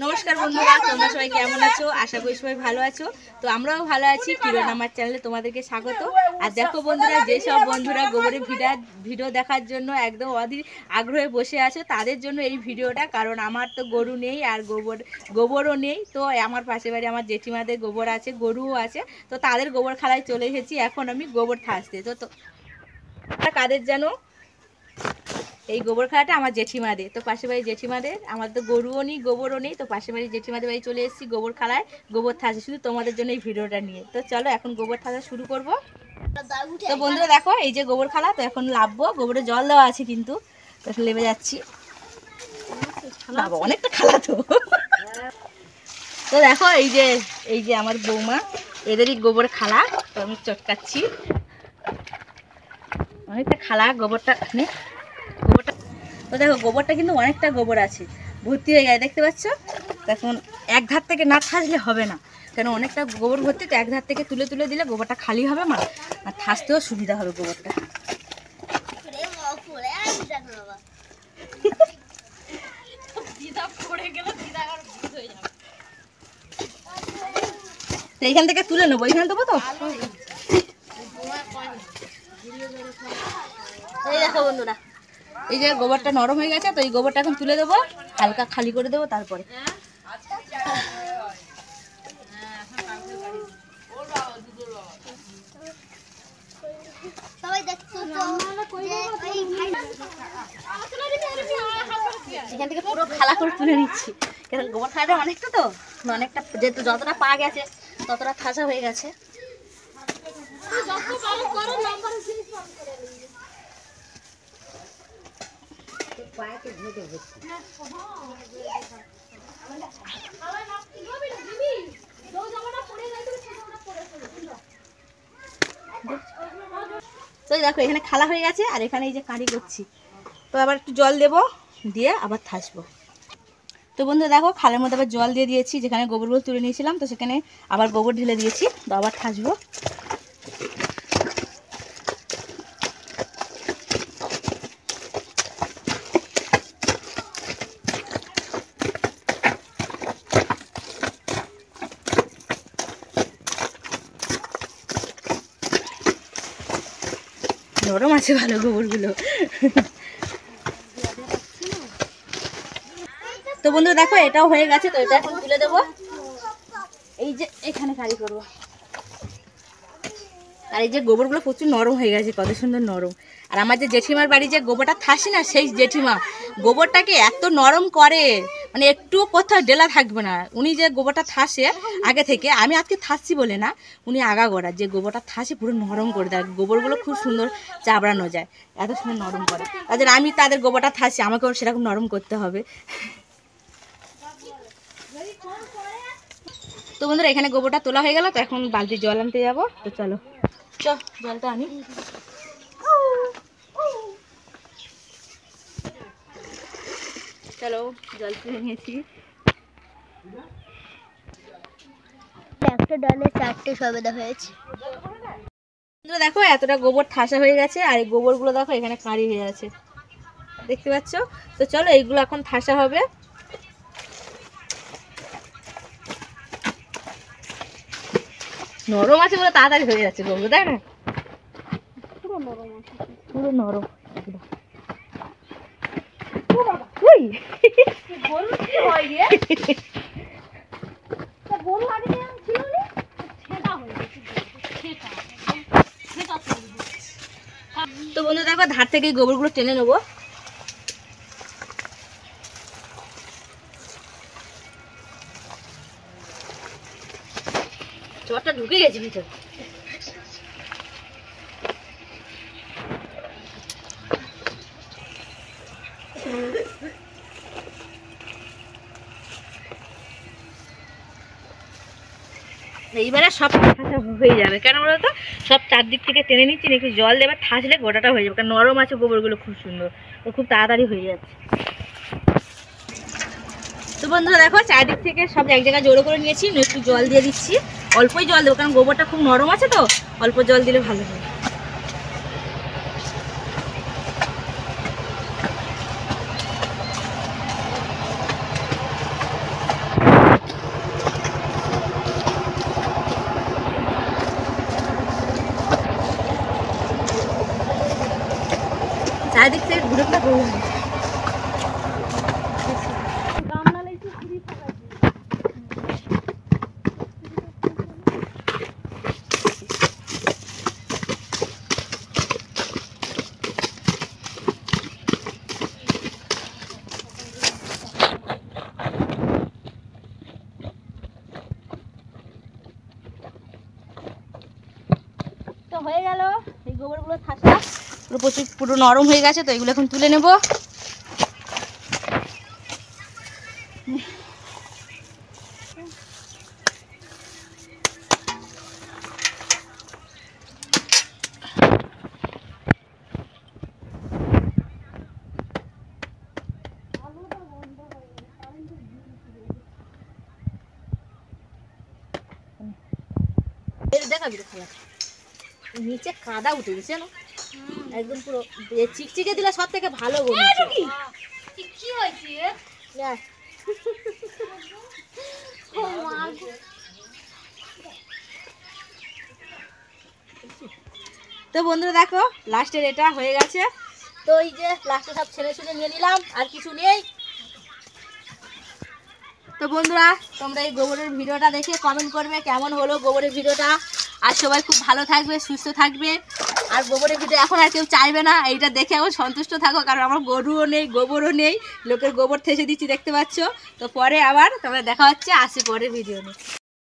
নমস্কার বন্ধুরা, তোমরা সবাই কেমন আছো? আশা করি সবাই ভালো আছো। তো আমরাও ভালো আছি। কিরণ আমার চ্যানেলে তোমাদেরকে স্বাগত। আর দেখো বন্ধুরা, যেসব বন্ধুরা গোবরের ভিডিও দেখার জন্য একদম অধীর আগ্রহে বসে আছো, তাদের জন্য এই ভিডিওটা। কারণ আমার তো গরু নেই আর গোবরও নেই। তো আমার পাশে বাড়ি আমার জেঠিমাদের গোবর আছে, গরুও আছে। তো তাদের গোবর খালায় চলে এসেছি এখন আমি গোবর থাসতে। তো কাদের জানো, এই গোবর খালাটা আমার জেঠিমাদের। তো পাশে বাড়ি জেঠিমাদের, আমার তো গরুও নেই গোবরও নেই। তো পাশে বাড়ি জেঠিমাদের বাড়ি চলে এসেছি গোবর খালায় গোবর থাসে, শুধু তোমাদের জন্য এই ভিডিওটা নিয়ে। তো চলো এখন গোবর থাসা শুরু করব। তো বন্ধুরা দেখো, এই যে গোবর খালা, তো এখন লাভবো। গোবরে জল দেওয়া আছে কিন্তু, তো এখন লেবে যাচ্ছি। অনেকটা খালা তো। তো দেখো এই যে আমার বৌমা, এদেরই গোবর খালা। তো আমি চটকাচ্ছি, অনেকটা খালা গোবরটা। তো দেখো গোবরটা কিন্তু অনেকটা গোবর আছে, ভর্তি হয়ে গেছে, দেখতে পাচ্ছ। এখন এক ধার থেকে না থাসলে হবে না, কেন অনেকটা গোবর ভর্তি। তো এক ধার থেকে তুলে তুলে দিলে গোবরটা খালি হবে মা, আর থাসতেও সুবিধা হবে গোবরটা। এইখান থেকে তুলে নেবো, এইখানে দেবো। তো এই দেখো বন্ধুরা, এই যে গোবরটা নরম হয়ে গেছে। তো এই গোবরটা এখন তুলে দেবো, হালকা খালি করে দেবো। তারপরে এখান থেকে পুরো খালা করে তুলে নিচ্ছি, কারণ গোবর খালাটা অনেকটা, তো অনেকটা যেহেতু যতটা পা গেছে ততটা ঠাসা হয়ে গেছে। তো দেখো এখানে খালা হয়ে গেছে, আর এখানে এই যে কাঁড়ি করছি। তো আবার একটু জল দেবো, দিয়ে আবার থাসবো। তো বন্ধু দেখো, খালের মধ্যে আবার জল দিয়ে দিয়েছি, যেখানে গোবরগুলো তুলে নিয়েছিলাম। তো সেখানে আবার গোবর ঢেলে দিয়েছি, তো আবার থাসবো। নরম আছে ভালো গোবরগুলো। তো বন্ধু দেখো, এটাও হয়ে গেছে। তো এটা এখন তুলে দেবো, এই যে এখানে কারি করবো। আর এই যে গোবরগুলো প্রচুর নরম হয়ে গেছে, কত সুন্দর নরম। আর আমার যে জেঠিমার বাড়ি যে গোবরটা থাসি না, সেই জেঠিমা গোবরটাকে এত নরম করে, মানে একটু কোথাও ডেলা থাকবে না। উনি যে গোবরটা থাসে আগে থেকে, আমি আজকে থাসছি বলে না, উনি আগাগোড়া যে গোবরটা থাসে পুরো নরম করে দেয়। গোবরগুলো খুব সুন্দর চাবড়ানো যায়, এত সুন্দর নরম করে। তাদের আমি তাদের গোবরটা থাসি, আমাকেও সেরকম নরম করতে হবে। তো বন্ধুরা এখানে গোবরটা তোলা হয়ে গেল। তো এখন বালতি জল আনতে যাবো। তো চলো জলটা আনি। চলো জল তুলে নিয়েছি। একটা ডালে 4টে সবেদা হয়েছে। দেখো এতটা গোবর ঠাসা হয়ে গেছে, আর এই গোবরগুলো দেখো এখানে কাঁড়ি হয়ে আছে, দেখতে পাচ্ছ। তো চলো এইগুলো এখন ঠাসা হবে। নরম আছে বলে তাড়াতাড়ি হয়ে যাচ্ছে গোবর, তাই না? পুরো নরম আছে, পুরো নরম। তো বন্ধু দেখো, ধার থেকে গোবরগুলো টেনে নেবো। চটটা ঢুকে গেছে ভিতরে। এইবারে সব ঠাসা হয়ে যাবে, কেন বলো তো, সব চারদিক থেকে টেনে নিচ্ছি, একটু জল দেবে, ঠাসলে গোটাটা হয়ে যাবে। কারণ নরম আছে গোবরগুলো, খুব সুন্দর, ও খুব তাড়াতাড়ি হয়ে যাচ্ছে। তো বন্ধুরা দেখো, চারদিক থেকে সব এক জায়গায় জড়ো করে নিয়েছি, একটু জল দিয়ে দিচ্ছি। অল্পই জল দেবো, কারণ গোবরটা খুব নরম আছে, তো অল্প জল দিলে ভালো হয়। গোবরগুলো ঠাসা পুরো প্রচুর পুরো নরম হয়ে গেছে, তো এগুলো এখন তুলে নেব। দেখাবি খেলা নিচে কাদা উঠে গেছে না একদম পুরো চিকচিকে দিলে সব থেকে ভালো কি হয়েছে। তো বন্ধুরা দেখো লাস্টের এটা হয়ে গেছে, তো এই যে লাস্টে সব ছেড়ে ছুড়ে নিয়ে নিলাম, আর কিছু নেই। তো বন্ধুরা তোমরা এই গোবরের ভিডিওটা দেখে কমেন্ট করবে কেমন হলো গোবরের ভিডিওটা, আর সবাই খুব ভালো থাকবে, সুস্থ থাকবে। আর গোবরের ভিডিও এখন আর কেউ চাইবে না, এইটা দেখে এখন সন্তুষ্ট থাকো, কারণ আমার গরুও নেই, গোবরও নেই, লোকের গোবর থেসে দিচ্ছি দেখতে পাচ্ছ। তো পরে আবার তোমরা দেখা হচ্ছে, আসি পরে ভিডিও নিয়ে।